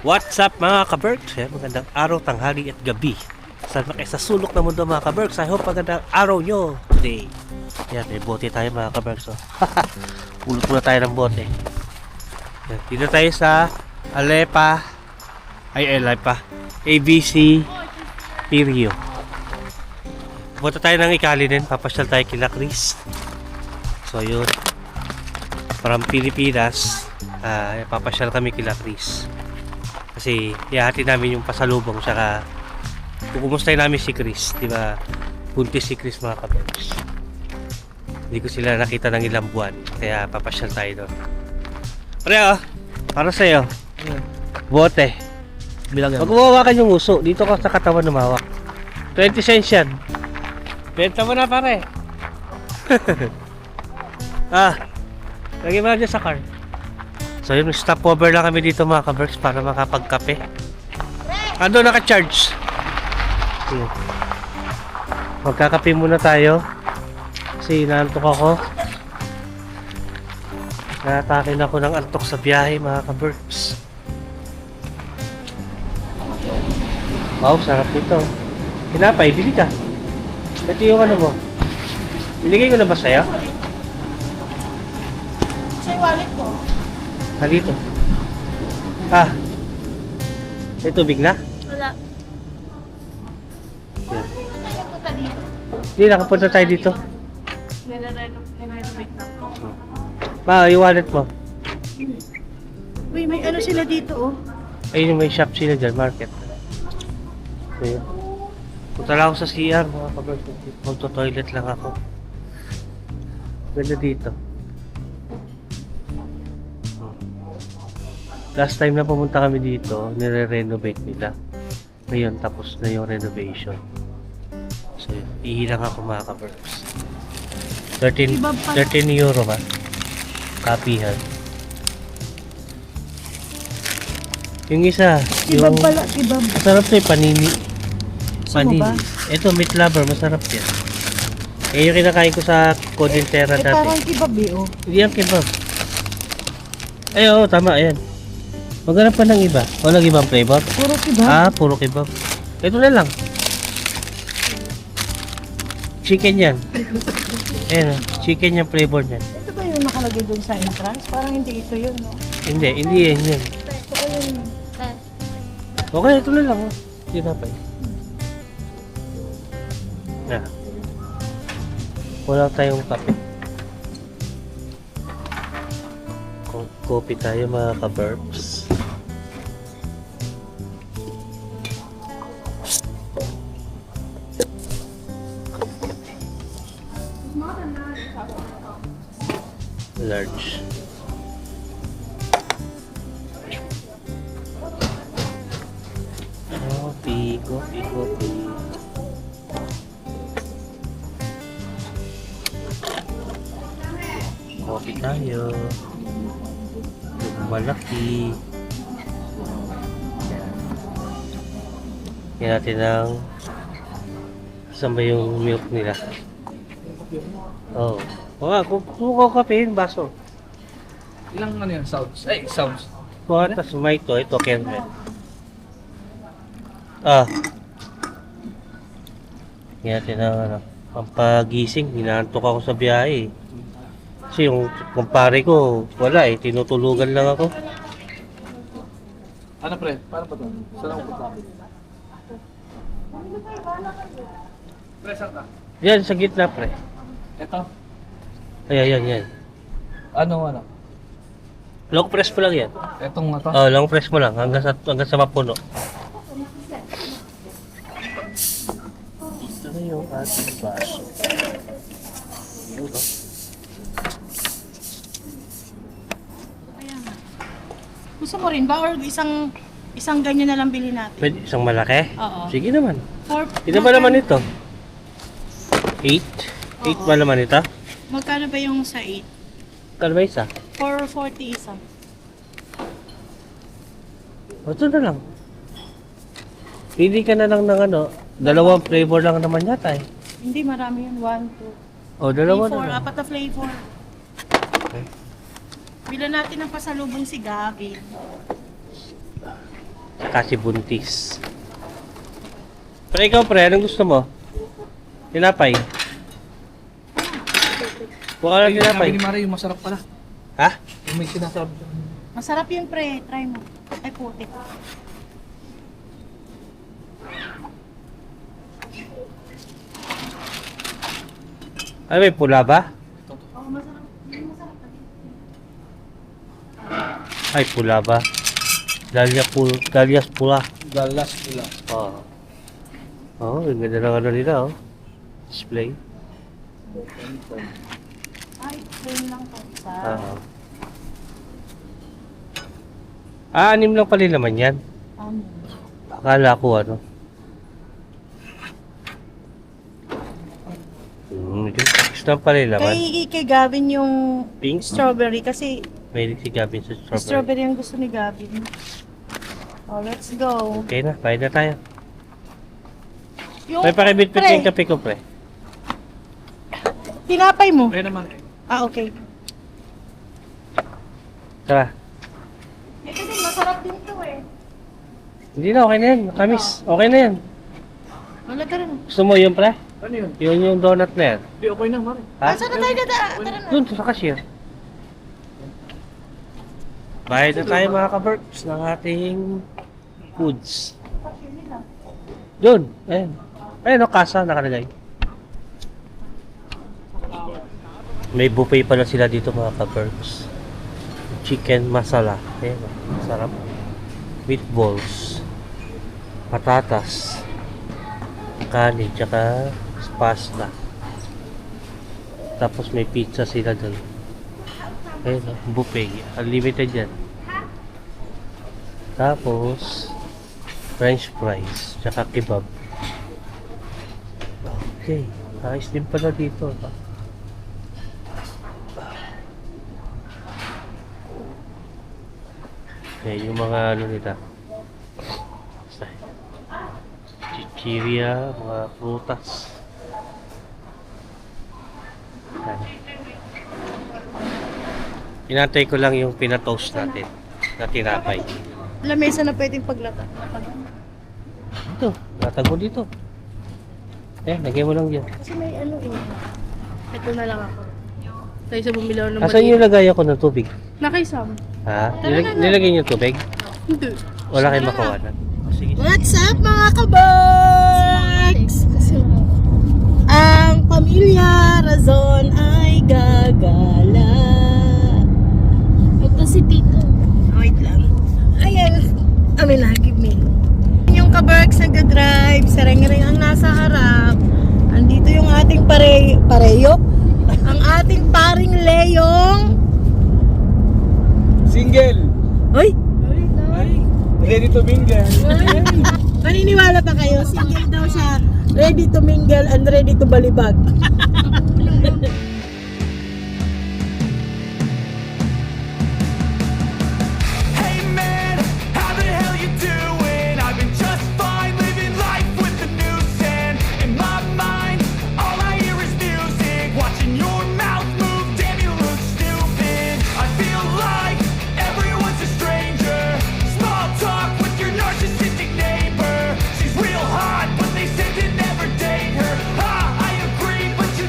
What's up mga ka-Berks? Magandang araw, tanghali at gabi. Saan na kayo sa sulok na mundo mga ka-Berks? I hope magandang araw nyo today. Yan, may bote tayo mga ka-Berks. Oh. Pulot muna tayo ng bote. Yan, dito tayo sa ABC Pirio. Punta tayo ng Ikalinen. Papasyal tayo kila Chris. So yun, from Pilipinas, papasyal kami kila Chris. Kasi ihati namin yung pasalubong, saka kukumustahin namin si Chris, di ba? Buntis si Chris mga ka-Berks. Hindi ko sila nakita ng ilang buwan, kaya papasyal tayo doon. Pre, para sa'yo, bote. Bilang Pag umawakan yung uso, dito ka sa katawan lumawak. 20 cents yan. Benta mo na pare. Lagi mo na dyan sa car. So yun, stopover lang kami dito mga ka-Berks para makapagkape. Ando naka-charge. Yun. Magkakape muna tayo kasi inaantok ako. Natake na ako ng antok sa biyahe mga ka-Berks. Wow, sarap nito. Pinapay, bili ka. Ito yung ano mo. Binigay ko na ba sa'yo? Sa wallet ko. Dito. May tubig na? Wala. Yan. Nakapunta dito. Hindi, nakapunta tayo dito. Nire-renovate na Yung po. wallet mo. Uy, may ano sila dito oh. Ayun yung may shop sila dyan, market. So yun. Punta lang ako sa CR mga ka-Berks. Magto-toilet lang ako. Ganda dito. Last time na pumunta kami dito, nire-renovate nila. Ngayon, tapos na yung renovation. So, ihilang ako mga ka-Berks. 13 euro ba? Kapihan. Yung isa, yung... Kibab pala, kibab. Masarap to yung panini. Gusto mo ba? Ito, meat lover, masarap yan. Eh, yung kinakain ko sa Codintera dati. Parang kibab oh. Hindi yan kebab. Ay, oo, tama, ayan. Maghanap pa ng iba. Walang ibang flavor? Puro kibab. Puro kebab. Ito na lang. Chicken yan. Ayan, chicken yung flavor niyan. Ito ba yung nakalagay dun sa entrance? Parang hindi ito yun, no? Hindi yan. Ito ko yun. Okay, ito na lang. Tinapay. Yeah. Wala tayong kape. Coffee tayo mga ka-Berks. Large. Coffee. Coffee tayo. Yung malaki. Yan natin ng saan ba yung milk nila? Oo. Kung ko kape yung baso. Ilang ano yan? Sounds? Ay, sounds. Tapos may ito Kermel. Yan natin ng ano, pampagising. Hinaantok ako sa biyahe. Kasi yung kumpare ko, wala tinutulugan lang ako. Ano pre? Paano pa ito? Saan ako punta? Pre, saan ka? Yan, sa gitna pre. Ito? Yan. Ano? Long press mo lang yan. Etong ito? Long press mo lang hanggang sa mapuno. Ito na yung ating baso. Yun, no? Gusto mo rin ba? Or isang ganyan na lang bilhin natin? Pwede, isang malaki? Oo. Sige naman. Ito ba magkano- naman ito? 8? 8 ba naman ito? Magkano ba yung sa 8? Kano ba isa? 440 isa. Ito na lang. Pili ka na lang ng ano, dalawang flavor lang naman yata eh. Hindi, marami yun. 1, 2, O, dalawa 3, 4. na lang. Apat na flavor. Okay. Bila natin ang pasalubong si Gavin. Kasi buntis. Pero ikaw pre, anong gusto mo? Tinapay? Buka lang tinapay. Sabi ni Mara yung masarap pala. Ha? Yung may sinasabi siya. Masarap yun, pre. Try mo. Ay, putik. Ano may pula ba? Oo, masarap. Masarap. Ay, pula ba? Dalias pula. Galas nila. Oo. Oo, ang ganda ng ano nila, oh. Display. Ay, plain lang po. Oo. Anim lang pala naman yan. Akala ko ano. Gusto lang pala naman. Kay Gavin yung Pink? strawberry kasi May si Gavin sa strawberry. strawberry ang gusto ni Gavin. Oh, let's go. Okay na, bayad na tayo. Yung, May pakibit-bit pre, yung kape ko, pre. tinapay mo. Pre naman. Ah, okay. Tara. Ito din, masarap din to eh. Hindi na, okay na yan. Makamis. Okay na yan. Wala ka rin. Gusto mo yun, pre? Ano yun? Yun yung donut na yan. Hindi, okay na Mara. Ha? Ah, saan na tayo dada? Tara na. Doon, sa cashier. Bayad na tayo mga ka-Berks ng ating foods. Doon, ayun. Ayun o, kasa nakalagay. May buffet pala sila dito mga ka-Berks. Chicken masala. Ayun, sarap. Meatballs. Patatas. Kanin, tsaka pasta. Tapos may pizza sila doon. Ayun, buffet. Unlimited yan. Tapos, french fries, tsaka kebab. Okay. Ayos din pala dito. Okay, yung mga ano nila. Chichiria, mga prutas. Yan. Inantay ko lang yung pinatoast natin na tinapay. Lamesa na pwedeng paglata. Ito, latag mo dito. Lagay mo lang dyan. Kasi may ano eh. Ito na lang ako. Tayo sa bumili ako ng Asan yung lagay ako ng tubig? Nakaisam. Ha? Tara na. Nilagay niyo tubig? Hindi. Wala kayong makawanan. Sige. What's up mga kabags? Ang pamilya Razon ay gagala. Ito si Tito. Wait lang. Ayan. Amin na, give me. Yung kabags nag-drive. Sareng-ring ang nasa harap. Andito yung ating pareyo. Ang ating paring Leyong. Single! Hoy! Ready to mingle. Maniniwala pa kayo? Single daw siya. Ready to mingle and ready to balibag. Hey man, how the hell you doing? I've been just fine living life with the noose and in my mind, all I hear is music. Watching your mouth move, damn you look stupid. I feel like everyone's a stranger. Small talk with your narcissistic neighbor. She's real hot, but they say to never date her. Ha, I agree, but you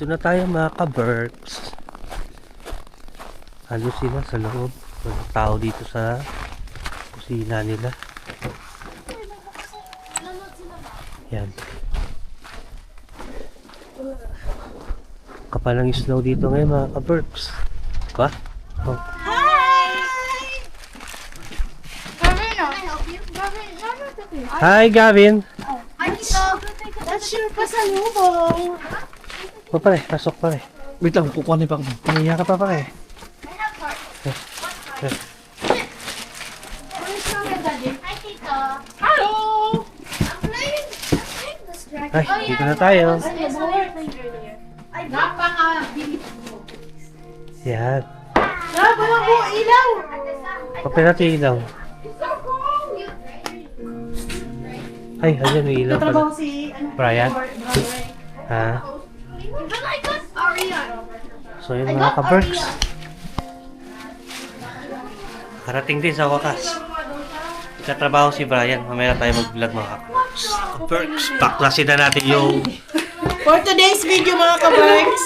Dito na tayo mga ka-Berks. Ano sila sa loob? Walang tao dito sa kusina nila. Yan. Kapal ng snow dito ngayon mga ka-Berks. Ba? Oh. Hi Gavin! That's your pasalubong. O pare, pasok pare. Wait lang, kukuhanin pa ako. Paniya ka pa pare. Ay, dito na tayo. Yan. Wala ko ilaw. Kapit natin yung ilaw. Ay, ayan may ilaw pala. Trabaho si Brian? Ha? So yun mga ka-Berks. Karating din sa wakas. Katrabaho si Brian. Mamaya tayo mag-vlog mga ka-Berks. Ka-Berks, baklasin na natin yung... For today's video mga ka-Berks,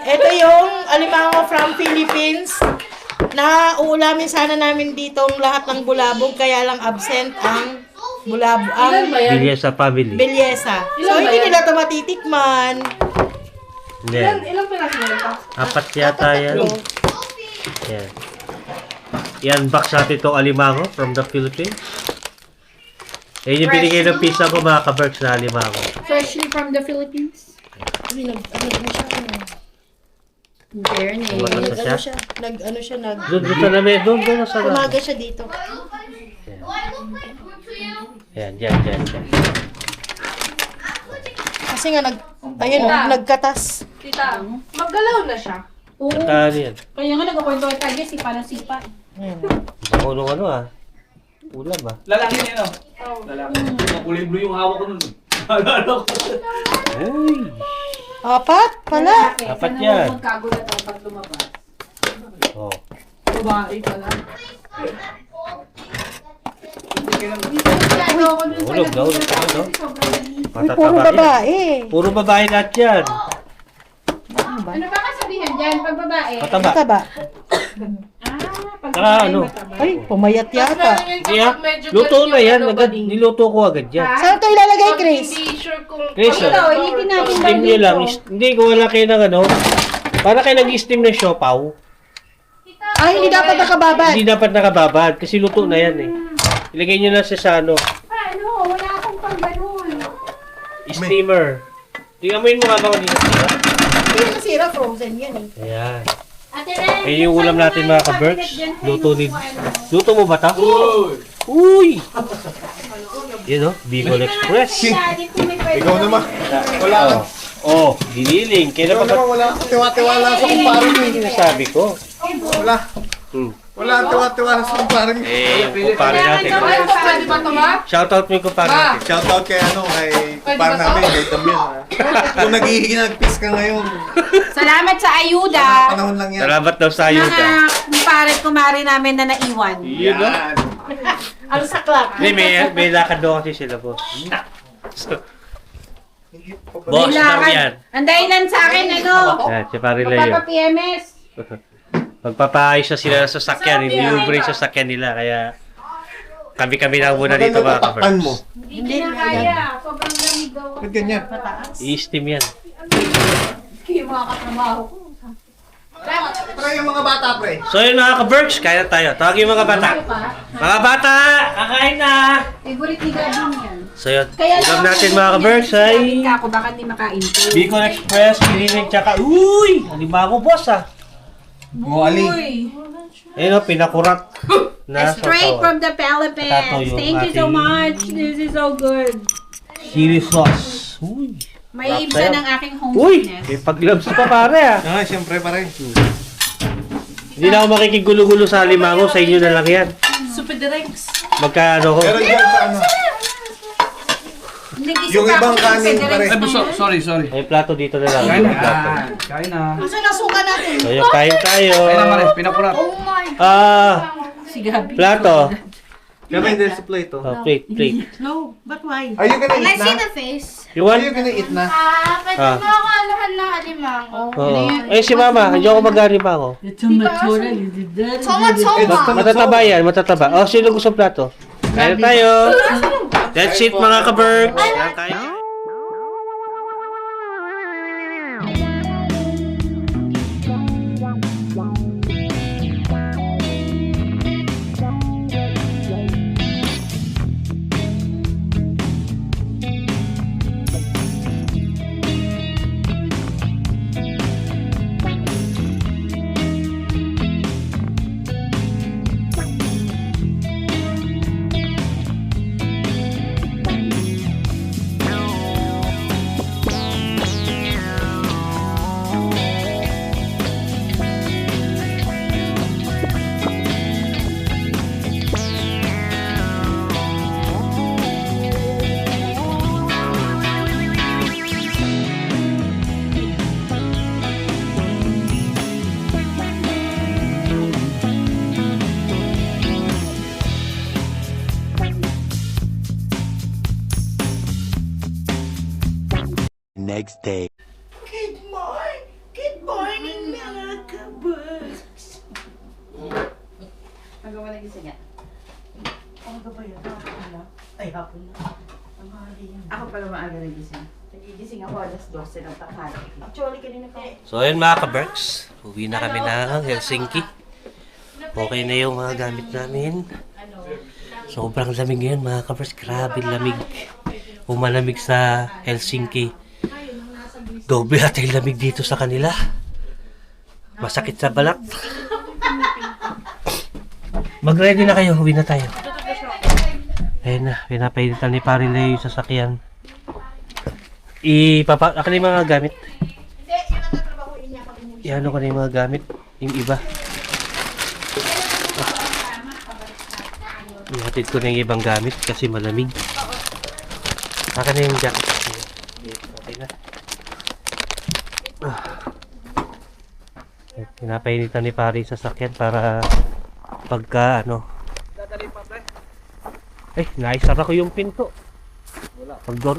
ito yung alimango from Philippines na uulamin sana namin ditong lahat ng bulabog, kaya lang absent ang bulabog, ang Bilyesa family. Bilyesa. So hindi nila ito matitikman. Then, Ilang piraso na ito? 4 yata yan. Yan. I-unbox natin itong alimango from the Philippines. Yan yung binigay ng pizza ko mga ka-Berks na alimango. Freshly from the Philippines. Tumatas na siya. Nag Doon sa lamig. Doon na sa lamig. umaga siya dito. Yan, yan. Kasi nga nagkatas. Tita, maggalaw na siya. Oo. Kataan yan. Kaya nga nagkakwento tayo, sipa ng sipa. Baka ano ah. Ulam ah. Lalaki niya, no? Lalaki. Kulay blue yung hawak ko nun. Alala ko. Uy! 4 pala. Dapat yan. Magkagulat ako pag lumabas. Oh. Babae pala. Ulog daw. No? Uy, puro Matataba yan. babae. Puro babae lahat yan. Ano ba kasabihan dyan pag babae? Mataba. Mataba. Pag Saka babae ano? mataba. Ay, pumayat yata. Hindi ah. Luto na yan. Niluto ko agad yan. Saan ito ilalagay, Chris? Hindi sure kung... Chris, Ito, initin natin steam nyo lang. Hindi, kung wala kayo ng ano. Para kayo nag-steam ng siopaw. Ay, hindi dapat nakababad. Hindi dapat nakababad. Kasi luto na yan eh. Ilagay nyo na siya sa ano. Ano? Wala akong pang ganun. Steamer. Tingnan mo yung mukha ba kanina. Hindi masira, frozen yan eh. Ayan. Ate Ren, Ayun yung ulam natin mga ka-Berks. Luto ni... ano. Luto mo ba ta? Uy! Yan o, Bicol Express. Ikaw naman. Wala. Oh, diniling. Kailan Ikaw pa ba? naman wala. Tiwa-tiwala sa kumpare mo. Yung sinasabi ko. Wala. Hmm. Wala ang tiwa-tiwala sa kumpare mo. Eh, yung kumpare natin. Pwede ba ito ba? Shoutout mo yung kumpare natin. Shoutout kay kay kumpare namin, kay Damian. Kung naghihinag-peace ka ngayon, Salamat sa ayuda. panahon lang yan. Salamat daw sa ayuda. Mga kumpare-kumari namin na naiwan. Yun o. Yan. Ang saklap. Hindi, may lakad daw kasi sila, boss. So, boss, Damian. Ang dahilan sa akin, ano? Yan, si Pare Leo. Magpapa-PMS. Magpapaayos na sila sa sasakyan, i-upgrade sa sasakyan nila, kaya kami lang muna dito mga Takpan mo. ka-Berks. Hindi na kaya. Sobrang lamig daw. Ba't ganyan? I-steam yan. Yung mga katrabaho ko. Pre, yung mga bata, pre. So yun mga ka-Berks, kaya tayo. Tawagin yung mga bata. Mga bata, kakain na! Favorite ni Gabin yan. So yun, ulam natin mga ka-Berks ay Ako, baka di makain to. Bicol Express, kinilig, tsaka uy! Alimango boss ah! Mo ali. Ayun o, pinakurat na Straight sasawan. from the Philippines. Tato yung Thank you so ating- much. This is so good. Chili sauce. Uy! May Sarap ibsa sa'yo. ng aking Uy! homelessness. May pag-gloves pa pare ah! Ah, siyempre pare. Hindi na ako makikigulo-gulo sa alimango, sa inyo na lang yan. Super Directs. Magkaano ko? Pero dyan sa ano, yung ibang kanin pare. Sorry. May plato dito na lang. Kain May plato. na. Kain na. Asa na suka natin? So yun, kain tayo. Kain na, Mare. Pinakurat. Ah, Si Gabi. plato. Kami din sa plate, oh. Oh, plate. No, but why? Are you gonna eat Let's see na? the face. You want? Are you gonna eat na? Pwede Ah. mo ako aluhan ng alimango. Oo. Eh, si Mama, hindi ako mag-ari pa ako. Ito matura. Soma-soma. Matataba yan, matataba. Oh, sino gusto plato? Kaya tayo. That's it mga ka-Berg. Kaya tayo. Next day. Good morning, mga ka-Bergs. Hanggang mo nagising yan. Ano ba yan? Hapon na? Ay, hapon na. Ang hali yan. Ako pala maaga nagising. Nagigising ako alas 12 ng tanghali. Actually, kanina pa. So ayun mga ka-Bergs, uwi na kami ng Helsinki. Okay na yung mga gamit namin. Sobrang lamig ngayon mga ka-Bergs, grabe lamig. Umalamig sa Helsinki. Doble at yung lamig dito sa kanila. Masakit sa balat. Mag-ready na kayo, uwi na tayo. Ayun na, pinapainitan ni Pare Leo yung sasakyan. Akin na yung mga gamit. Iano ko na yung mga gamit. Yung iba. Ihatid ko na yung ibang gamit kasi malamig. Akin na yung jacket. Okay na. Pinapainitan ni Pare sa sasakyan para pagka ano. Eh, naisara ko yung pinto.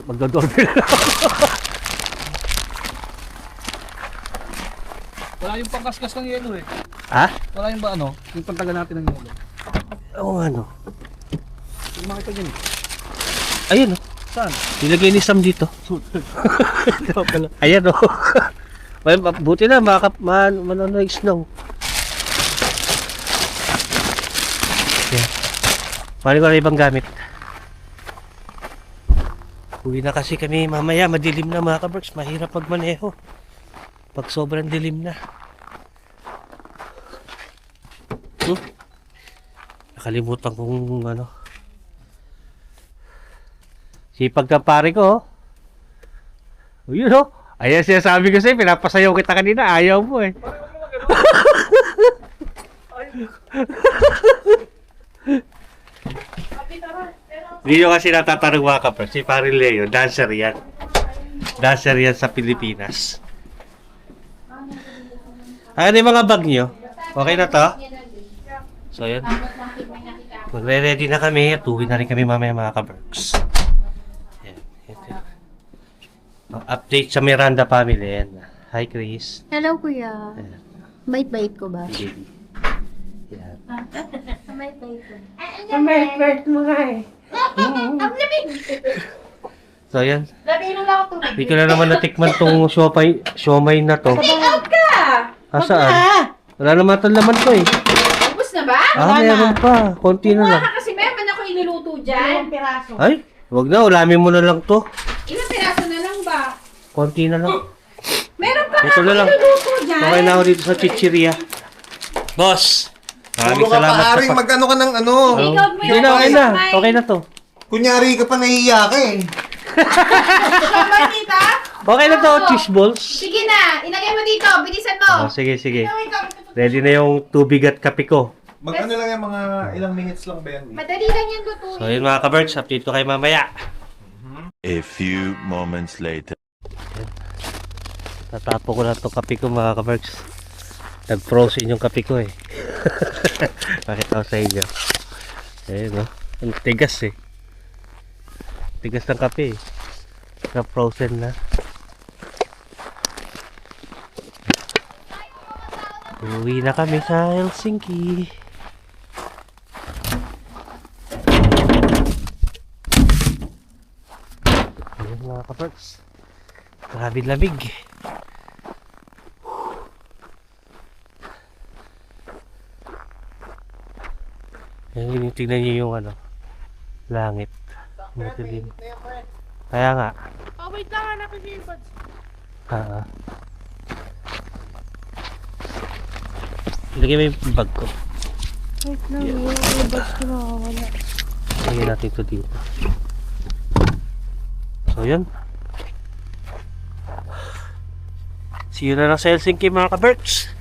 Magdodoorbell na ako. Wala yung pangkaskas ng yelo eh. Ha? Wala yung ba ano? Yung pantaga natin ng yelo. Oo, ano? Yung makita dyan. Ayun, oh. Saan? Nilagay ni Sam dito. Ayan, oh. Well, buti na, manonoy snow. Okay. Pari ko na ibang gamit. Uwi na kasi kami mamaya, madilim na mga ka-Bergs. Mahirap magmaneho pag sobrang dilim na. Nakalimutan kong ano. Sipag ka pare ko. Oh, yun oh. Ayan siya sabi ko sa'yo, pinapasayaw kita kanina, ayaw mo eh. Hindi nyo kasi natatarong mga kapar, si Pare Leo, dancer yan. Dancer yan sa Pilipinas. Ano yung mga bag nyo? Okay na to? So yan. Magre-ready na kami at uwi na rin kami mamaya mga ka-Bergs. Update sa Miranda family. Yan. Hi Chris. Hello, kuya. Ayan. Bait-bait ko ba? Baby. Yan. Bait-bait ko. Bait mo nga eh. Ang lamig! So yan. Labihin lang ako tubig. Hindi ko na naman natikman tong siomay na to. Take out ka! Saan? Wala naman itong laman to eh. Ubus na ba? Meron pa. Konti na lang. Mukha ka kasi meron ako inuluto dyan. Piraso. Ay, wag na. Ulamin mo na lang to. Ilang piraso na lang ba? Konti na lang. Meron pa Ito ako na lang. inuluto dyan. Okay na ako dito sa chichiria. Boss! Maraming Puro ka salamat paaring sa mag-ano ka ng ano. Ikaw mo Hindi na, okay na. Okay na to. Kunyari ka pa nahihiya ka eh. Shomai, tita? Okay na to, cheese balls. Sige na, ilagay mo dito. Bilisan mo. Oh, sige, sige. Ready na yung tubig at kape ko. Mag-ano lang yan, mga ilang minutes lang ba yan? Madali lang yan lutuin. So yun mga ka-Bergs, update ko kayo mamaya. A few moments later. Tatapo ko na itong kape ko mga ka-Bergs. Nag-frozen yung kape ko eh. Pakita ko sa inyo. Ayun no. Ang tigas eh. Tigas ng kape eh. Na-frozen na. Uwi na kami sa Helsinki. Ayun mga kaparts. Grabe lamig. Ayun, tingnan niyo yung ano, langit. Matilim. Kaya nga. Oh, wait lang, anak ko yung earbuds. Ilagay mo yung bag ko. Wait lang, yung earbuds ko nakawala. Lagyan natin ito dito. So yun. See you na lang sa Helsinki mga ka-birds.